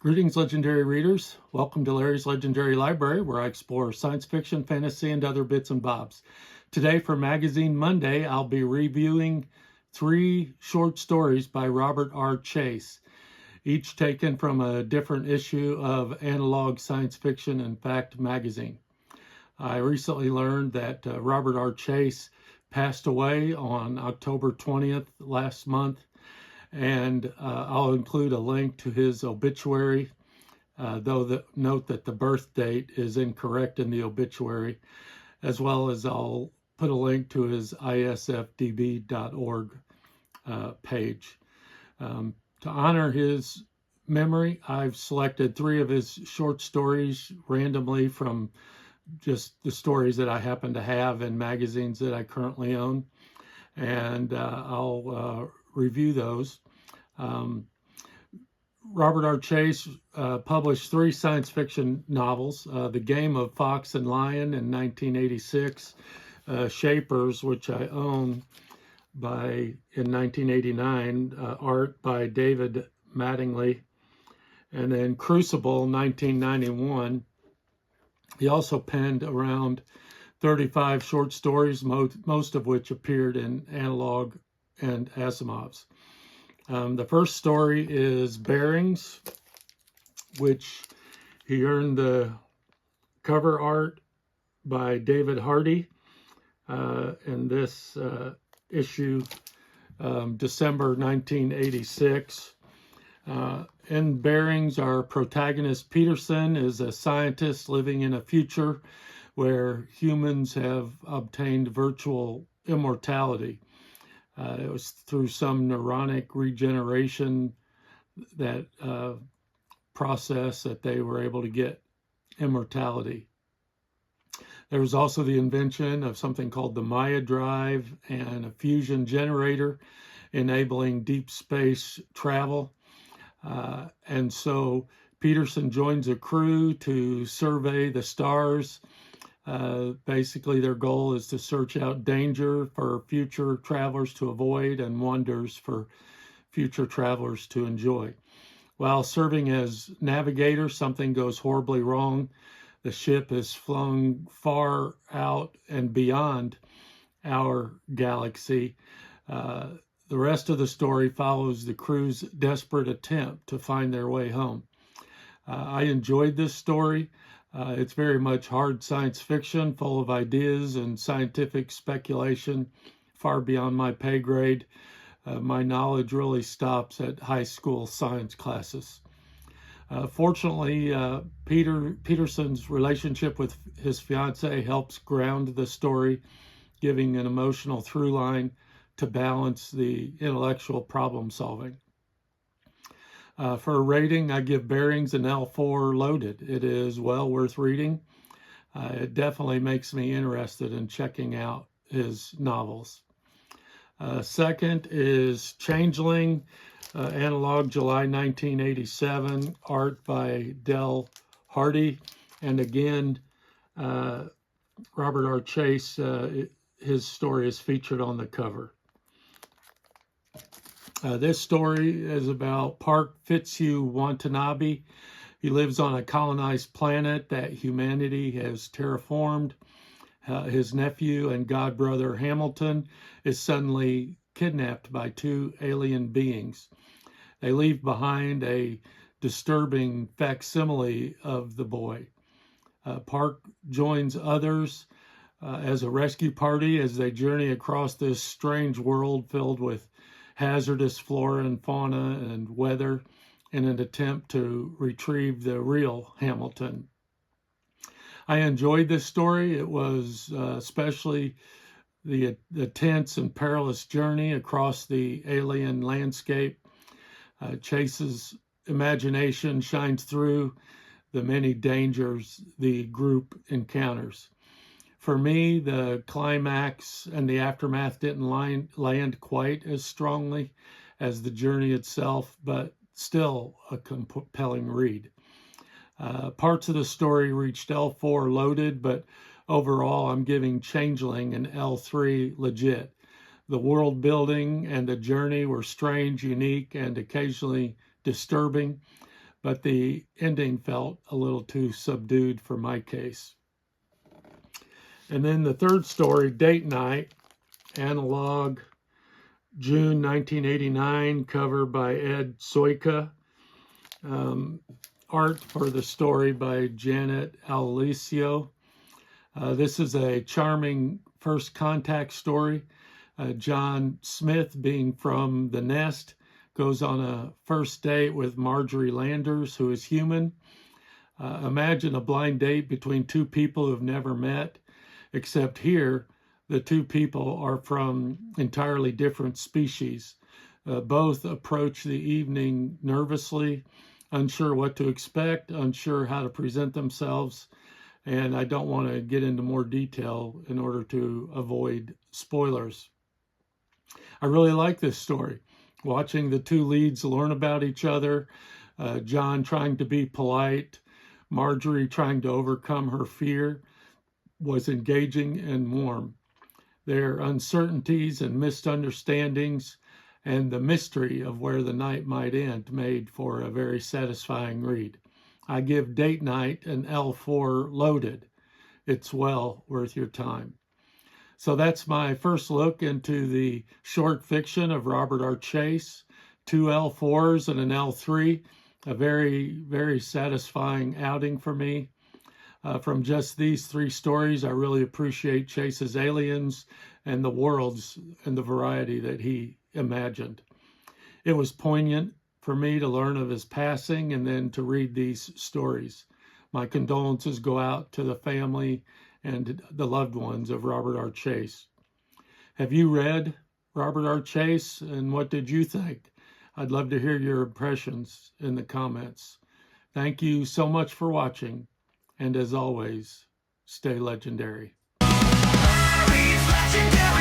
Greetings, legendary readers. Welcome to Larry's Legendary Library, where I explore science fiction, fantasy, and other bits and bobs. Today, for Magazine Monday, I'll be reviewing 3 short stories by Robert R. Chase, each taken from a different issue of Analog Science Fiction and Fact magazine. I recently learned that Robert R. Chase passed away on October 20th last month. And I'll include a link to his obituary, though note that the birth date is incorrect in the obituary, as well as I'll put a link to his isfdb.org page. To honor his memory, I've selected 3 of his short stories randomly from just the stories that I happen to have in magazines that I currently own, and I'll review those. Robert R. Chase published 3 science fiction novels: The Game of Fox and Lion in 1986, Shapers, which I own, in 1989, art by David Mattingly, and then Crucible, 1991. He also penned around 35 short stories, most of which appeared in Analog and Asimov's. The first story is Bearings, which he earned the cover art by David Hardy in this issue, December 1986. In Bearings, our protagonist Peterson is a scientist living in a future where humans have obtained virtual immortality. It was through some neuronic regeneration that process that they were able to get immortality. There was also the invention of something called the Maya drive and a fusion generator enabling deep space travel. And so Peterson joins a crew to survey the stars. Basically, their goal is to search out danger for future travelers to avoid and wonders for future travelers to enjoy. While serving as navigator, something goes horribly wrong. The ship is flung far out and beyond our galaxy. The rest of the story follows the crew's desperate attempt to find their way home. I enjoyed this story. It's very much hard science fiction, full of ideas and scientific speculation, far beyond my pay grade. My knowledge really stops at high school science classes. Fortunately, Peterson's relationship with his fiancée helps ground the story, giving an emotional through line to balance the intellectual problem solving. For a rating, I give Bearings an L4 loaded. It is well worth reading. It definitely makes me interested in checking out his novels. Second is Changeling, Analog, July 1987, art by Del Hardy. And again, Robert R. Chase, his story is featured on the cover. This story is about Park Fitzhugh Watanabe. He lives on a colonized planet that humanity has terraformed. His nephew and godbrother Hamilton is suddenly kidnapped by 2 alien beings. They leave behind a disturbing facsimile of the boy. Park joins others as a rescue party as they journey across this strange world filled with hazardous flora and fauna and weather in an attempt to retrieve the real Hamilton. I enjoyed this story. It was especially the tense and perilous journey across the alien landscape. Chase's imagination shines through the many dangers the group encounters. For me, the climax and the aftermath didn't land quite as strongly as the journey itself, but still a compelling read. Parts of the story reached L4 loaded, but overall I'm giving Changeling an L3 legit. The world building and the journey were strange, unique, and occasionally disturbing, but the ending felt a little too subdued for my case. And then the third story, Date Night, Analog, June 1989, cover by Ed Soika. Art for the story by Janet Alessio. This is a charming first contact story. John Smith, being from The Nest, goes on a first date with Marjorie Landers, who is human. Imagine a blind date between two people who've never met, except here the two people are from entirely different species. Both approach the evening nervously, unsure what to expect, unsure how to present themselves, and I don't want to get into more detail in order to avoid spoilers. I really like this story. Watching the two leads learn about each other, John trying to be polite, Marjorie trying to overcome her fear, was engaging and warm. Their uncertainties and misunderstandings and the mystery of where the night might end made for a very satisfying read. I give Date Night an L4 loaded. It's well worth your time. So that's my first look into the short fiction of Robert R. Chase. 2 L4s and an L3. A very, very satisfying outing for me. From just these 3 stories, I really appreciate Chase's aliens and the worlds and the variety that he imagined. It was poignant for me to learn of his passing and then to read these stories. My condolences go out to the family and the loved ones of Robert R. Chase. Have you read Robert R. Chase, and what did you think? I'd love to hear your impressions in the comments. Thank you so much for watching, and as always, stay legendary. Legendary.